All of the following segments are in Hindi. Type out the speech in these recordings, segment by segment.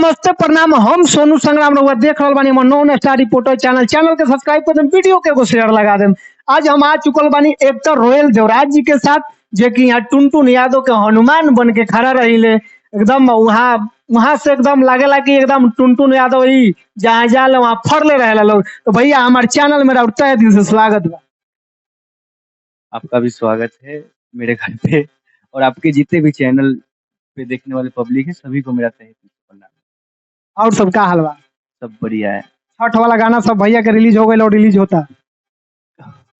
नमस्ते प्रणाम। हम सोनू संग्राम रउआ देख रहल बानी हमर नॉन स्टार रिपोर्टर चैनल के सब्सक्राइब कर देम, वीडियो के एगो शेयर लगा देम। आज हम आ चुकल बानी एक्टर रोयल देवराज जी के साथ, जे कि यहाँ टुनटुन यादव के हनुमान बन के खड़ा रहिले। एकदम वहाँ वहां से एकदम लागेला कि एकदम टुनटुन यादव ही जहाँ जाले वहाँ फरले रहेला लोग। तो भैया हमारे चैनल में तहे दिल से स्वागत बा। आपका भी स्वागत है मेरे घर पे, और आपके जितने भी चैनल पे देखने वाले पब्लिक है सभी को मेरा तहे दिल से प्रणाम। और सब का हाल बा? सब बढ़िया है। छठ वाला गाना सब भैया के रिलीज हो गए और रिलीज होता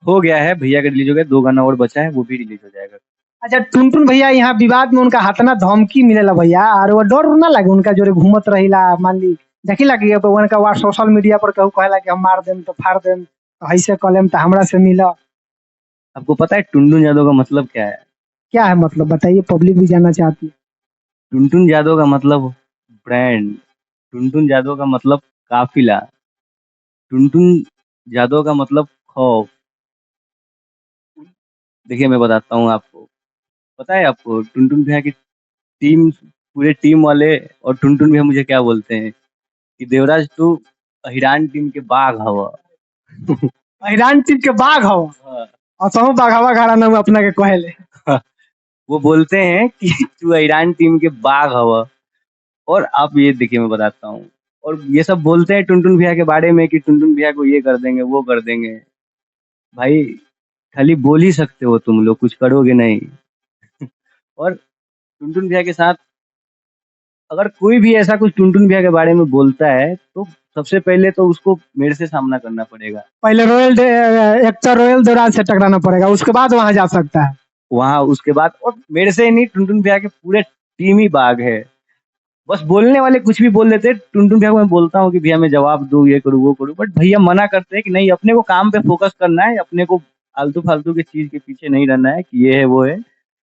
हो गया है, भैया का रिलीज हो गया, 2 गाना और बचा है, वो भी रिलीज हो जाएगा। अच्छा, टुनटुन भैया यहाँ विवाद में उनका हाथना धमकी मिलेला भैया, और वो डर ना लगे उनका जोरे घूमत रहिला? मान ली देखिला कि उनका वार सोशल मीडिया पर कहू कहेला कि हम मार देम तो फाड़ देम तो ऐसे कलेम तो हमरा से मिला। आपको पता है टुनटुन यादव का मतलब क्या है? क्या है मतलब, बताइए, पब्लिक भी जानना चाहती है। टुनटुन यादव का मतलब ब्रांड, टुनटुन यादव का मतलब काफिला, टुनटुन यादव का मतलब खौफ। देखिए मैं बताता हूँ आपको, पता है आपको टुनटुन भैया की टीम, पूरे टीम वाले और टुनटुन भैया मुझे क्या बोलते हैं कि देवराज तू अहिरान टीम के बाघ हवा। ईरान टीम के बाघ हो हाँ। और सब बाघावा घरा ना अपना के कहेले। वो बोलते हैं कि तू ईरान टीम के बाघ हवा। और आप ये देखिए मैं बताता हूँ, और ये सब बोलते हैं टुनटुन भैया के बारे में कि टुनटुन भैया को ये कर देंगे वो कर देंगे। भाई खाली बोल ही सकते हो तुम लोग, कुछ करोगे नहीं। और टुनटुन भैया के साथ अगर कोई भी ऐसा कुछ टुनटुन भैया के बारे में बोलता है तो सबसे पहले तो उसको मेरे से सामना करना पड़ेगा। पहले एक्टर रोयल देवराज से टकराना पड़ेगा, उसके बाद वहां जा सकता है। वहां उसके बाद, और मेरे से ही नहीं, टुनटुन भैया के पूरे टीम ही बाघ है। बस बोलने वाले कुछ भी बोल देते। टुनटुन भैया को मैं बोलता हूँ कि भैया मैं जवाब दूं, ये करूँ वो करूँ, बट भैया मना करते हैं कि नहीं, अपने को काम पे फोकस करना है, अपने को फालतू फालतू की चीज के पीछे नहीं रहना है कि ये है वो है।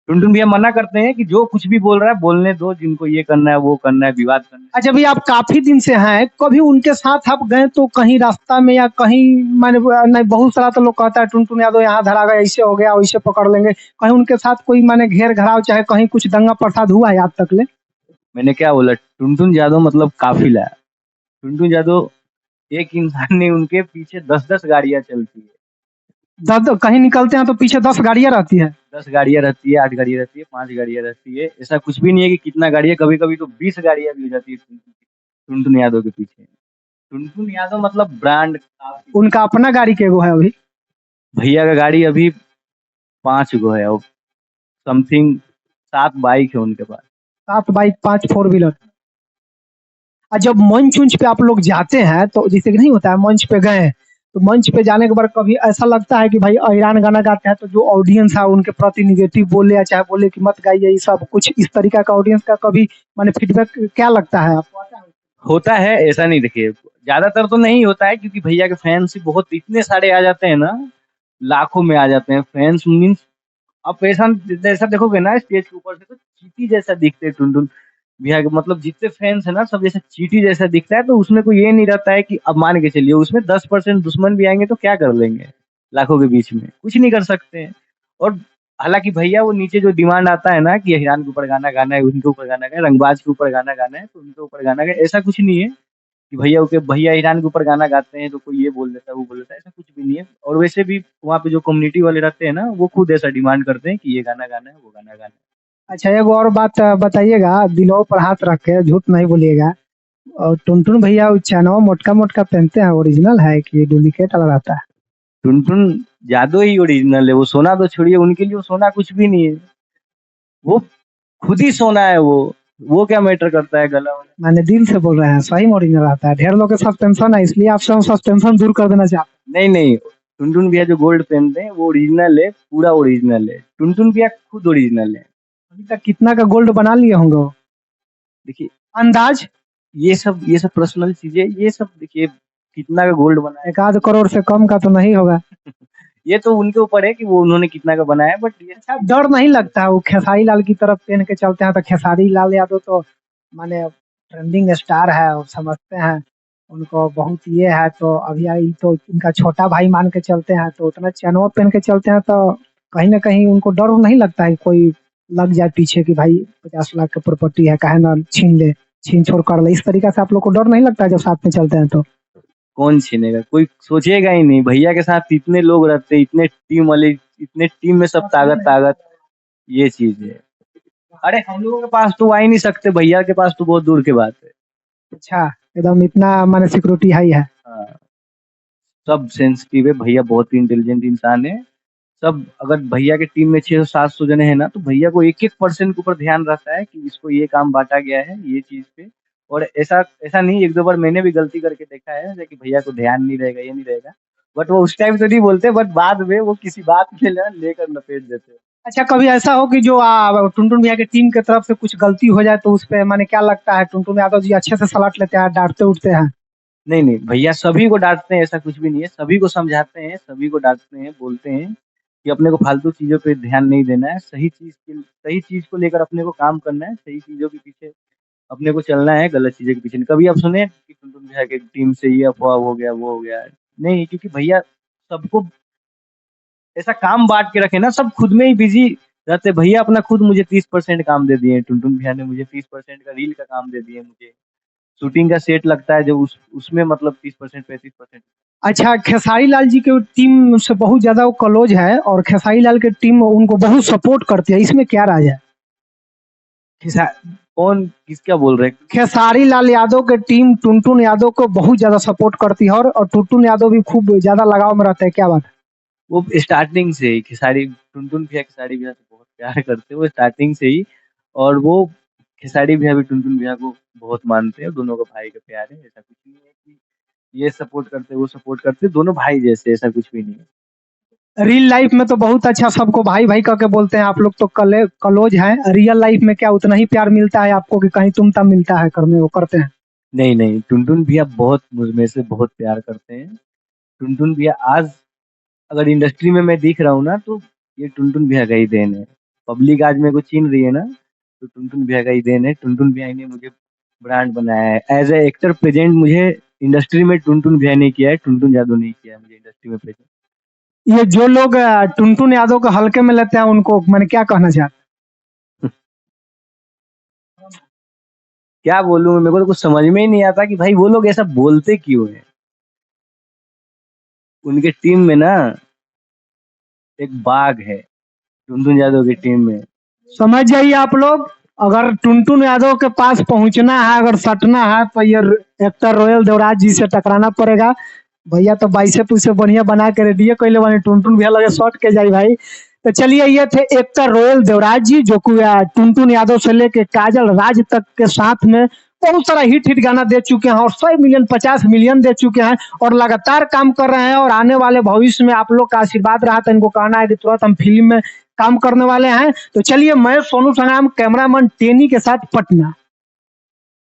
टुनटुन भैया मना करते हैं कि जो कुछ भी बोल रहा है बोलने दो, जिनको ये करना है वो करना है, विवाद करना है। अच्छा भैया, आप काफी दिन से हैं, कभी उनके साथ आप गए तो कहीं रास्ता में या कहीं, माने नहीं, बहुत सारा तो लोग कहता है टुनटुन यादव यहाँ धरा गया, ऐसे हो गया वैसे पकड़ लेंगे, कहीं उनके साथ कोई माने घेर घराव चाहे कहीं कुछ दंगा प्रसाद हुआ है आज तक ले? मैंने क्या बोला, टुनटुन यादव मतलब काफिला है। टुनटुन यादव एक इंसान नहीं, उनके पीछे 10-10 गाड़ियां चलती है। कहीं निकलते हैं तो पीछे 10 गाड़ियां रहती है। 10 गाड़ियां रहती है, 8 गाड़ियां रहती है, 5 गाड़ियां रहती है, ऐसा कुछ भी नहीं है कि कितना गाड़ियां, कभी कभी तो 20 गाड़ियां भी हो जाती है टुनटुन यादव के पीछे। टुनटुन यादव मतलब ब्रांड। उनका अपना गाड़ी के एगो है अभी? भैया का गाड़ी अभी 5 गो है, और समथिंग 7 बाइक है उनके पास। 7 बाइक, 5 फोर व्हीलर। और जब मंच उंच पे आप लोग जाते हैं तो जैसे कि नहीं होता है, मंच पे गए तो मंच पे जाने के बाद कभी ऐसा लगता है कि भाई ईरान गाना गाते हैं तो जो ऑडियंस है उनके प्रति निगेटिव बोले या चाहे बोले कि मत गाइए, ये सब कुछ इस तरीका का ऑडियंस का कभी माने फीडबैक क्या लगता है आपको? होता है, ऐसा नहीं, देखिए ज्यादातर तो नहीं होता है क्योंकि भैया के फैंस ही बहुत इतने सारे आ जाते हैं ना, लाखों में आ जाते हैं फैंस। मीन्स आप ऐसा जैसा देखोगे ना स्टेज के ऊपर से तो चीटी जैसा दिखते हैं टुनटुन भैया के, मतलब जितने फैंस है ना सब जैसे चीटी जैसा दिखता है। तो उसमें कोई ये नहीं रहता है कि अब मान के चलिए उसमें 10% दुश्मन भी आएंगे तो क्या कर लेंगे, लाखों के बीच में कुछ नहीं कर सकते हैं। और हालांकि भैया वो नीचे जो डिमांड आता है ना कि हिरान के ऊपर गाना गाना है, उनके ऊपर गाना गाना है, रंगबाज के ऊपर गाना गाना है तो उनके ऊपर गाना गाना, ऐसा कुछ नहीं है कि भैया ईरान के ऊपर गाना गाते हैं तो कोई ये बोल देता है वो बोल देता है, ऐसा कुछ भी नहीं है। और वैसे भी वहाँ पे जो कम्युनिटी वाले रहते हैं ना वो खुद ऐसा डिमांड करते हैं कि ये गाना गाना है वो गाना गाना है। अच्छा, एक और बात बताइएगा, दिलों पर हाथ रख के झूठ नहीं बोलिएगा। और टुनटुन भैया चैनवा मोटका मोटका पहनते हैं, ओरिजिनल है कि डुप्लीकेट वाला रहता है? टुनटुन यादव ही ओरिजिनल है, वो सोना तो छोड़िए, उनके लिए वो सोना कुछ भी नहीं है, वो खुद ही सोना है। वो क्या मैटर करता है गला वाला। मैंने दिल से बोल रहे हैं, सही में ओरिजिनल आता है। ढेर लोग के सस्पेंशन है, इसलिए आपसे हम सस्पेंशन दूर कर देना चाहते नहीं नहीं, टुनटुन भैया जो गोल्ड पहनते हैं वो ओरिजिनल है, पूरा ओरिजिनल है। टुनटुन भैया खुद ओरिजिनल है। हैं। अभी तक कितना का गोल्ड बना लिए होंगे वो? देखिए अंदाज ये सब पर्सनल चीजें, ये सब देखिए कितना का गोल्ड बना है। 1 आध करोड़ से कम का तो नहीं होगा। ये तो उनके ऊपर है कि वो उन्होंने कितना का बनाया, बट ये अच्छा, डर नहीं लगता है वो खेसारी लाल की तरफ पहन के चलते हैं तो? खेसारी लाल यादव तो माने ट्रेंडिंग स्टार है और समझते हैं उनको, बहुत ये है, तो अभी आई तो इनका छोटा भाई मान के चलते हैं, तो उतना चैनवा पहन के चलते हैं तो कहीं ना कहीं उनको डर नहीं लगता है कोई लग जाए पीछे कि भाई 50 लाख की प्रॉपर्टी है, काहे ना छीन ले? छीन छोड़ कर ले, इस तरीका से आप लोग को डर नहीं लगता है जब साथ में चलते हैं तो? कौन छीनेगा, कोई सोचेगा ही नहीं। भैया के साथ इतने लोग रहते हैं, इतने टीम वाले, इतने टीम में सब ताकत ताकत, ये चीज है। अरे हम लोगों के पास तो आ ही नहीं सकते, भैया के पास तो बहुत दूर की बात है। अच्छा, एकदम इतना माने सिक्योरिटी हाई है। हाँ, सब सेंसिटिव है, भैया बहुत इंटेलिजेंट इंसान है। सब, अगर भैया के टीम में 600-700 जने हैं ना, तो भैया को 1-1% के ऊपर ध्यान रहता है कि इसको ये काम बांटा गया है ये चीज पे। और ऐसा ऐसा नहीं, 1-2 बार मैंने भी गलती करके देखा है जैसे कि भैया को ध्यान नहीं रहेगा, ये नहीं रहेगा, बट वो उस टाइम तो नहीं बोलते, बट बाद में वो किसी बात के लिए लेकर लपेट देते हैं। अच्छा, कभी ऐसा हो कि जो टुनटुन भैया की टीम की तरफ से कुछ गलती हो जाए तो उस पे माने क्या लगता है, टुनटुन यादव जी अच्छे से सलाट लेते हैं, डांटते उठते हैं? नहीं नहीं, भैया सभी को डांटते हैं, ऐसा कुछ भी नहीं है, सभी को समझाते हैं, सभी को डांटते हैं, बोलते हैं कि अपने को फालतू चीजों पे ध्यान नहीं देना है, सही चीज को लेकर अपने को काम करना है, सही चीजों के पीछे अपने को चलना है, गलत चीज़ों के पीछे नहीं। कभी आप सुने कि टुनटुन भैया की टीम से ये अफ़वाह हो गया, वो हो गया? नहीं, क्योंकि भैया सबको ऐसा काम बाँट के रखे ना, सब खुद में ही बिज़ी रहते। भैया अपना खुद मुझे 30% काम दे दिए, टुनटुन भैया ने मुझे 30% का रील का काम दे दिए मुझे। शूटिंग का सेट लगता है जो उसमें मतलब 30% 35%। अच्छा, खेसारी लाल जी की टीम से बहुत ज्यादा वो क्लोज है और खेसारी लाल की टीम उनको बहुत सपोर्ट करती है, इसमें क्या राज है? खिसा कौन किसका बोल रहे हैं? खेसारी लाल यादव की टीम टुनटुन यादव को बहुत ज्यादा सपोर्ट करती है और टुनटुन यादव भी खूब ज्यादा लगाव में रहते हैं, क्या बात है? वो स्टार्टिंग से ही खेसारी टुनटुन भैया खेसारी भैया से बहुत प्यार करते हैं वो स्टार्टिंग से ही। और वो खेसारी भैया भी टुनटुन भैया को बहुत मानते हैं, दोनों का भाई का प्यार है। ऐसा कुछ नहीं है कि ये सपोर्ट करते वो सपोर्ट करते, दोनों भाई जैसे, ऐसा कुछ भी नहीं है। रियल लाइफ में तो बहुत अच्छा सबको भाई भाई करके बोलते हैं, आप लोग तो क्लोज हैं। रियल लाइफ में क्या उतना ही प्यार मिलता है आपको कि कहीं तुम तब मिलता है करने वो करते हैं? नहीं नहीं, टुनटुन भैया बहुत मुझ में से बहुत प्यार करते हैं। टुनटुन भैया आज अगर इंडस्ट्री में मैं दिख रहा हूँ ना, तो ये टुनटुन भैया का ही देन है। पब्लिक आज मेरे को चीन रही है ना, तो टुनटुन भैया का ही देन है। टुनटुन भैया ने मुझे ब्रांड बनाया है। एज ए एक्टर प्रेजेंट मुझे इंडस्ट्री में टुनटुन भैया ने किया है, टुनटुन यादव नहीं किया है मुझे इंडस्ट्री में प्रेजेंट। ये जो लोग टुनटुन यादव को हल्के में लेते हैं उनको मैंने क्या कहना चाहता? क्या बोलूँ, मेरे को तो कुछ समझ में ही नहीं आता कि भाई वो लोग ऐसा बोलते क्यों हैं। उनके टीम में ना एक बाघ है, टुनटुन यादव की टीम में। समझ जाइए आप लोग, अगर टुनटुन यादव के पास पहुंचना है, अगर सटना है तो ये एक्टर रोयल देवराज जी से टकराना पड़ेगा। भैया तो बाइसेप उसे बढ़िया बना के रेडी है कैले बने, टुनटुन भैया लगे शॉट के जाई भाई। तो चलिए, ये थे एक्टर रोयल देवराज जी जो कि टुनटुन यादव से लेके काजल राज तक के साथ में बहुत सारा हिट हिट गाना दे चुके हैं और 100 मिलियन 50 मिलियन दे चुके हैं और लगातार काम कर रहे हैं। और आने वाले भविष्य में आप लोग का आशीर्वाद रहा तो इनको कहना है कि तुरंत हम फिल्म में काम करने वाले हैं। तो चलिए, मैं सोनू संग्राम कैमरामैन टेनी के साथ पटना।